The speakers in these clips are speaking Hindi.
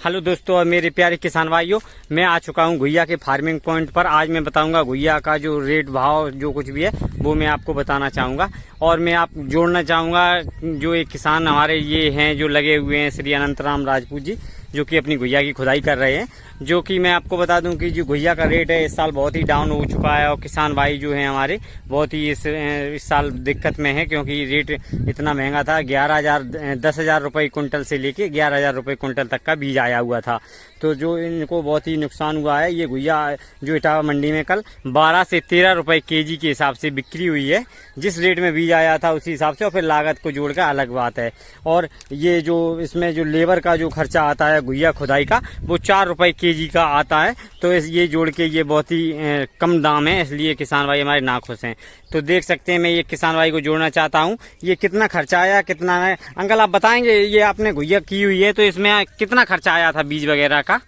हेलो दोस्तों और मेरे प्यारे किसान भाइयों, मैं आ चुका हूं घुइया के फार्मिंग पॉइंट पर। आज मैं बताऊंगा घुइया का जो रेट भाव जो कुछ भी है वो मैं आपको बताना चाहूंगा। और मैं आप जोड़ना चाहूंगा जो एक किसान हमारे ये हैं जो लगे हुए हैं, श्री अनंतराम राजपूत जी, जो कि अपनी घुइया की खुदाई कर रहे हैं। जो कि मैं आपको बता दूं कि जो घुइया का रेट है इस साल बहुत ही डाउन हो चुका है और किसान भाई जो हैं हमारे बहुत ही इस साल दिक्कत में है, क्योंकि रेट इतना महंगा था। 10,000 रुपये कुंटल से लेके 11,000 रुपये कुंटल तक का बीज आया हुआ था। तो जो इनको बहुत ही नुकसान हुआ है। ये घुइया जो इटावा मंडी में कल 12 से 13 रुपये केजी के हिसाब से बिक्री हुई है। जिस रेट में बीज आया था उसी हिसाब से, और फिर लागत को जोड़ कर अलग बात है। और ये जो इसमें जो लेबर का जो खर्चा आता है घुइया खुदाई का, वो 4 रुपये केजी का आता है। तो ये जोड़ के ये बहुत ही कम दाम है, इसलिए किसान भाई हमारे नाखुश हैं। तो देख सकते हैं, मैं ये किसान भाई को जोड़ना चाहता हूँ। ये कितना खर्चा आया, कितना है अंकल आप बताएंगे? ये आपने घुइया की हुई है तो इसमें कितना खर्चा आया था बीज वगैरह का?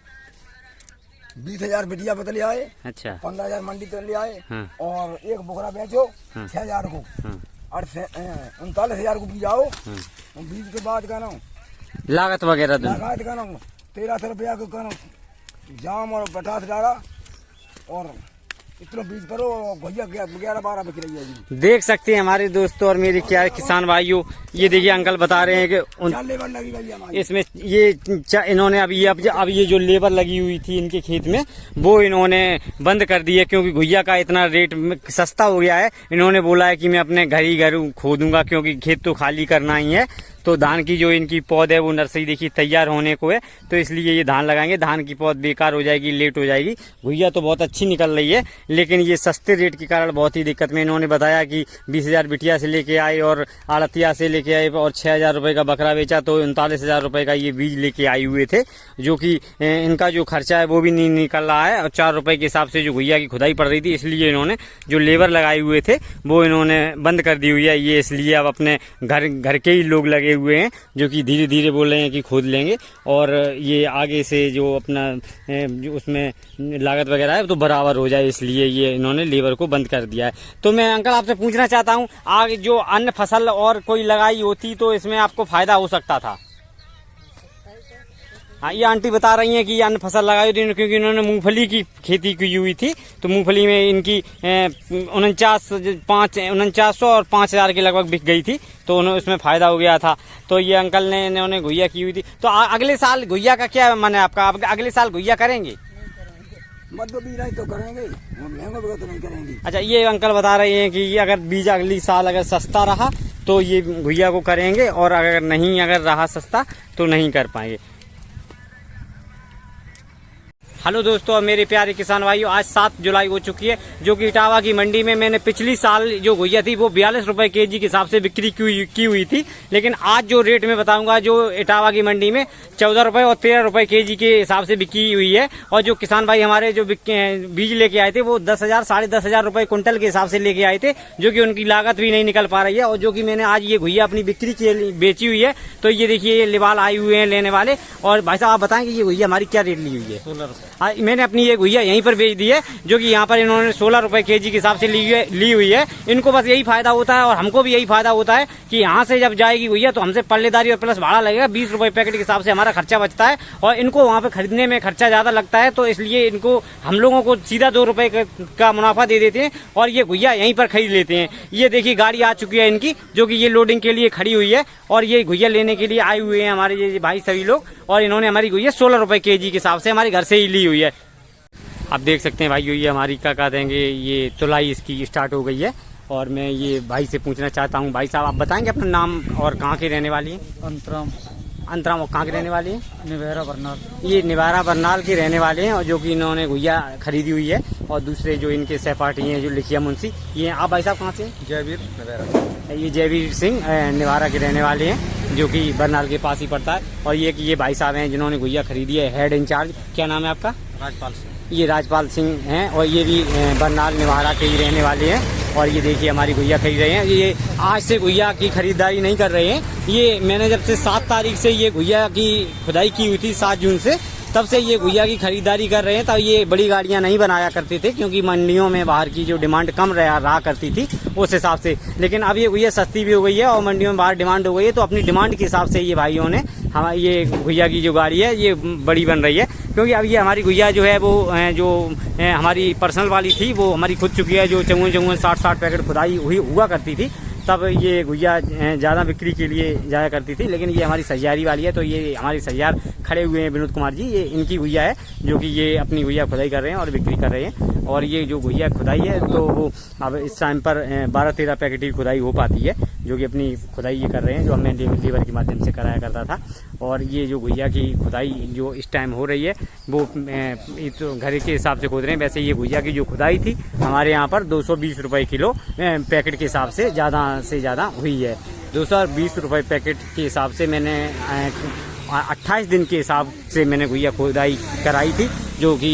20,000 बिटिया बदल ले आए। अच्छा। 15,000 मंडी तो ले आए। हाँ। और एक बोकरा बेचो। हाँ। 6,000 को। हाँ। और 39,000 को बीज आओ। हाँ। बीज के बाद का लागत वगैरह 1300 रुपया को जाम और 50 डाला और इतना बीज करो। घुइया 11-12 बिक रही है। देख सकते हैं हमारे दोस्तों और मेरे क्या किसान भाइयों, ये देखिए अंकल बता रहे हैं कि इसमें ये इन्होंने अब ये जो लेबर लगी हुई थी इनके खेत में वो इन्होंने बंद कर दी है, क्योंकि घुइया का इतना रेट सस्ता हो गया है। इन्होंने बोला है कि मैं अपने घर ही घर खो दूंगा, क्योंकि खेत तो खाली करना ही है। तो धान की जो इनकी पौध है वो नर्सरी देखिए तैयार होने को है, तो इसलिए ये धान लगाएंगे। धान की पौध बेकार हो जाएगी, लेट हो जाएगी। घुइया तो बहुत अच्छी निकल रही है, लेकिन ये सस्ते रेट के कारण बहुत ही दिक्कत में। इन्होंने बताया कि 20,000 बिटिया से लेके आए और आड़तिया से लेके आए और 6,000 रुपये का बकरा बेचा, तो 39,000 रुपये का ये बीज लेके आए हुए थे। जो कि इनका जो खर्चा है वो भी नहीं निकल रहा है, और 4 रुपये के हिसाब से जो घुइया की खुदाई पड़ रही थी, इसलिए इन्होंने जो लेबर लगाए हुए थे वो इन्होंने बंद कर दी हुई है। ये इसलिए अब अपने घर के ही लोग लगे हुए हैं, जो कि धीरे धीरे बोल रहे हैं कि खोद लेंगे। और ये आगे से जो अपना जो उसमें लागत वगैरह है तो बराबर हो जाए, इसलिए ये इन्होंने लेबर को बंद कर दिया है। तो मैं अंकल आपसे पूछना चाहता हूँ, आगे जो अन्य फसल और कोई लगाई होती तो इसमें आपको फायदा हो सकता था? हाँ, ये आंटी बता रही हैं कि अन्य फसल लगाई थी, क्योंकि इन्होंने मूंगफली की खेती की हुई थी। तो मूंगफली में इनकी 4900 और 5,000 के लगभग बिक गई थी, तो उन्हें उसमें फायदा हो गया था। तो ये अंकल ने इन्होंने घुइया की हुई थी। तो अगले साल घुइया का क्या मन है आपका? अगले साल घुइया करेंगे? मतलब बीज नहीं तो करेंगे, महंगा तो नहीं करेंगे। अच्छा, ये अंकल बता रहे हैं कि ये अगर बीज अगली साल अगर सस्ता रहा तो ये घुइया को करेंगे, और अगर नहीं अगर रहा सस्ता तो नहीं कर पाएंगे। हेलो दोस्तों और मेरे प्यारे किसान भाइयों, आज 7 जुलाई हो चुकी है, जो कि इटावा की मंडी में मैंने पिछली साल जो घुइया थी वो 42 रुपये केजी के हिसाब से बिक्री की हुई थी। लेकिन आज जो रेट में बताऊंगा, जो इटावा की मंडी में 14 रुपये और 13 रुपये केजी के हिसाब से बिक्री हुई है। और जो किसान भाई हमारे जो बीज लेके आए थे वो 10,000 साढ़े 10,000 रुपये कुंटल के हिसाब से लेके आए थे, जो कि उनकी लागत भी नहीं निकल पा रही है। और जो कि मैंने आज ये घुइया अपनी बिक्री के लिए बेची हुई है। तो ये देखिए, ये लिबाल आए हुए हैं लेने वाले। और भाई साहब आप बताएंगे ये घुइया हमारी क्या रेट ली हुई है? 16 रुपये। मैंने अपनी ये घुइया यहीं पर बेच दी है, जो कि यहाँ पर इन्होंने 16 रुपये केजी के हिसाब से ली हुई है। इनको बस यही फायदा होता है और हमको भी यही फायदा होता है कि यहाँ से जब जाएगी घुइया तो हमसे पल्लेदारी और प्लस भाड़ा लगेगा। 20 रुपये पैकेट के हिसाब से हमारा खर्चा बचता है, और इनको वहाँ पे खरीदने में खर्चा ज्यादा लगता है। तो इसलिए इनको हम लोगों को सीधा 2 रुपये का मुनाफा दे देते हैं और ये घुइया यहीं पर खरीद लेते हैं। ये देखिए गाड़ी आ चुकी है इनकी, जो कि ये लोडिंग के लिए खड़ी हुई है, और ये घुइया लेने के लिए आए हुए हैं हमारे ये भाई सभी लोग। और इन्होंने हमारी घुइया 16 रुपये केजी के हिसाब से हमारे घर से ही ली हुई है। आप देख सकते हैं भाई, ये हमारी क्या कहते हैं, ये तुलाई इसकी स्टार्ट हो गई है। और मैं ये भाई से पूछना चाहता हूँ, भाई साहब आप बताएंगे अपना नाम और कहाँ के रहने वाली हैं? अंतराम और कहाँ के रहने वाली हैं? निवारा बरनाल। ये निवारा बरनाल के रहने वाले हैं, और जो कि इन्होंने घुइया खरीदी हुई है। और दूसरे जो इनके सहपाठी हैं जो लिखिया मुंशी, ये आप भाई साहब कहाँ से? जयवीर निवारा। ये जयवीर सिंह निवारा के रहने वाले हैं, जो कि बरनाल के पास ही पड़ता है। और ये भाई साहब हैं जिन्होंने घुइया खरीदी है। हेड इंचार्ज क्या नाम है आपका? राजपाल सिंह। ये राजपाल सिंह हैं, और ये भी बरनाल निवारा के ही रहने वाले हैं। और ये देखिए हमारी घुइया खरीद रहे हैं। ये आज से घुइया की खरीदारी नहीं कर रहे हैं। ये मैंने जब से 7 तारीख से ये घुइया की खुदाई की हुई थी, 7 जून से, तब से ये घुइया की खरीदारी कर रहे हैं। तब ये बड़ी गाड़ियां नहीं बनाया करते थे, क्योंकि मंडियों में बाहर की जो डिमांड कम रहा करती थी उस हिसाब से। लेकिन अब ये घुइया सस्ती भी हो गई है और मंडियों में बाहर डिमांड हो गई है, तो अपनी डिमांड के हिसाब से ये भाइयों ने हमारी ये घुइया की जो गाड़ी है ये बड़ी बन रही है, क्योंकि अब ये हमारी घुइया जो है वो जो हमारी पर्सनल वाली थी वो हमारी खुद चुकी है, जो 54-60 पैकेट खुदाई हुआ करती थी, तब ये घुइया ज़्यादा बिक्री के लिए जाया करती थी। लेकिन ये हमारी सैयारी वाली है, तो ये हमारी सैयार खड़े हुए हैं विनोद कुमार जी, ये इनकी घुइया है जो कि ये अपनी घुइया खुदाई कर रहे हैं और बिक्री कर रहे हैं। और ये जो घुइया खुदाई है तो वो अब इस टाइम पर 12-13 पैकेट की खुदाई हो पाती है, जो कि अपनी खुदाई ये कर रहे हैं, जो हमें लेबर के माध्यम से कराया करता था। और ये जो घुइया की खुदाई जो इस टाइम हो रही है वो तो घर के हिसाब से खोद रहे हैं। वैसे ये घुइया की जो खुदाई थी हमारे यहाँ पर 220 रुपये किलो पैकेट के हिसाब से ज़्यादा हुई है। 220 रुपये पैकेट के हिसाब से मैंने 28 दिन के हिसाब से मैंने घुइया खुदाई कराई थी, जो कि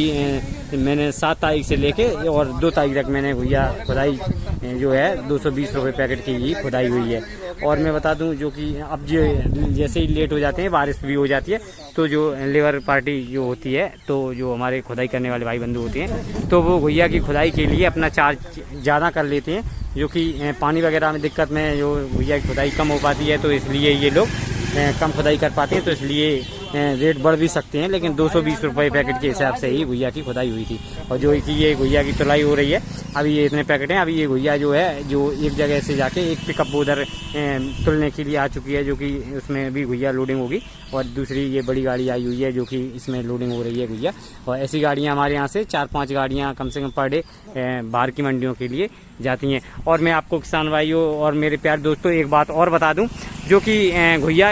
मैंने 7 तारीख से लेके और 2 तारीख तक मैंने घुइया खुदाई जो है 220 रुपये पैकेट की ही खुदाई हुई है। और मैं बता दूं जो कि अब जो जैसे ही लेट हो जाते हैं, बारिश भी हो जाती है, तो जो लेबर पार्टी जो होती है, तो जो हमारे खुदाई करने वाले भाई बंधु होते हैं, तो वो घुइया की खुदाई के लिए अपना चार्ज ज़्यादा कर लेते हैं, जो कि पानी वगैरह में दिक्कत में जो घुइया की खुदाई कम हो पाती है, तो इसलिए ये लोग कम खुदाई कर पाते हैं, तो इसलिए रेट बढ़ भी सकते हैं। लेकिन 220 रुपये पैकेट के हिसाब से ही घुइया की खुदाई हुई थी। और जो कि ये घुइया की तुलाई हो रही है, अभी ये इतने पैकेट हैं, अभी ये घुइया जो है जो एक जगह से जाके एक पिकअप उधर तुलने के लिए आ चुकी है, जो कि उसमें भी घुइया लोडिंग होगी। और दूसरी ये बड़ी गाड़ी आई हुई है जो कि इसमें लोडिंग हो रही है घुइया। और ऐसी गाड़ियाँ हमारे यहाँ से 4-5 गाड़ियाँ कम से कम पर डे बाहर की मंडियों के लिए जाती हैं। और मैं आपको किसान भाइयों और मेरे प्यारे दोस्तों एक बात और बता दूं, जो कि घुइया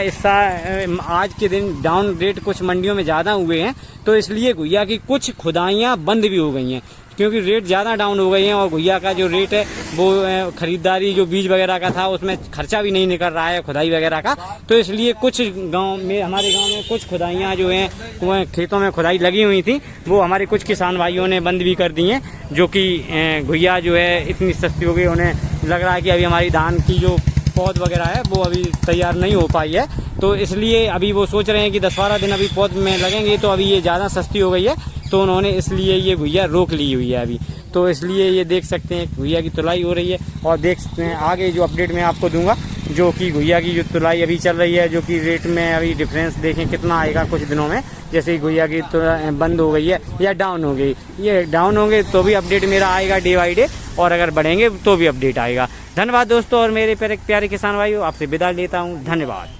आज के दिन डाउन रेट कुछ मंडियों में ज़्यादा हुए हैं, तो इसलिए घुइया की कुछ खुदाइयाँ बंद भी हो गई हैं, क्योंकि रेट ज़्यादा डाउन हो गई हैं। और घुइया का जो रेट है वो खरीदारी जो बीज वगैरह का था उसमें खर्चा भी नहीं निकल रहा है खुदाई वगैरह का, तो इसलिए कुछ गांव में हमारे गांव में कुछ खुदाइयाँ जो हैं वो खेतों में खुदाई लगी हुई थी, वो हमारे कुछ किसान भाइयों ने बंद भी कर दी हैं, जो कि घुइया जो है इतनी सस्ती हो गई, उन्हें लग रहा है कि अभी हमारी धान की जो पौध वगैरह है वो अभी तैयार नहीं हो पाई है, तो इसलिए अभी वो सोच रहे हैं कि 10-12 दिन अभी पौध में लगेंगे, तो अभी ये ज़्यादा सस्ती हो गई है, तो उन्होंने इसलिए ये घुइया रोक ली हुई है अभी। तो इसलिए ये देख सकते हैं घुइया की तुलाई हो रही है। और देख सकते हैं आगे जो अपडेट मैं आपको दूंगा, जो कि घुइया की जो तुलाई अभी चल रही है, जो कि रेट में अभी डिफरेंस देखें कितना आएगा कुछ दिनों में। जैसे ही घुइया की बंद हो गई है या डाउन हो गई, ये डाउन होंगे तो भी अपडेट मेरा आएगा डे बाई डे, और अगर बढ़ेंगे तो भी अपडेट आएगा। धन्यवाद दोस्तों, और मेरे प्यारे किसान भाइयों, आपसे विदा लेता हूँ। धन्यवाद।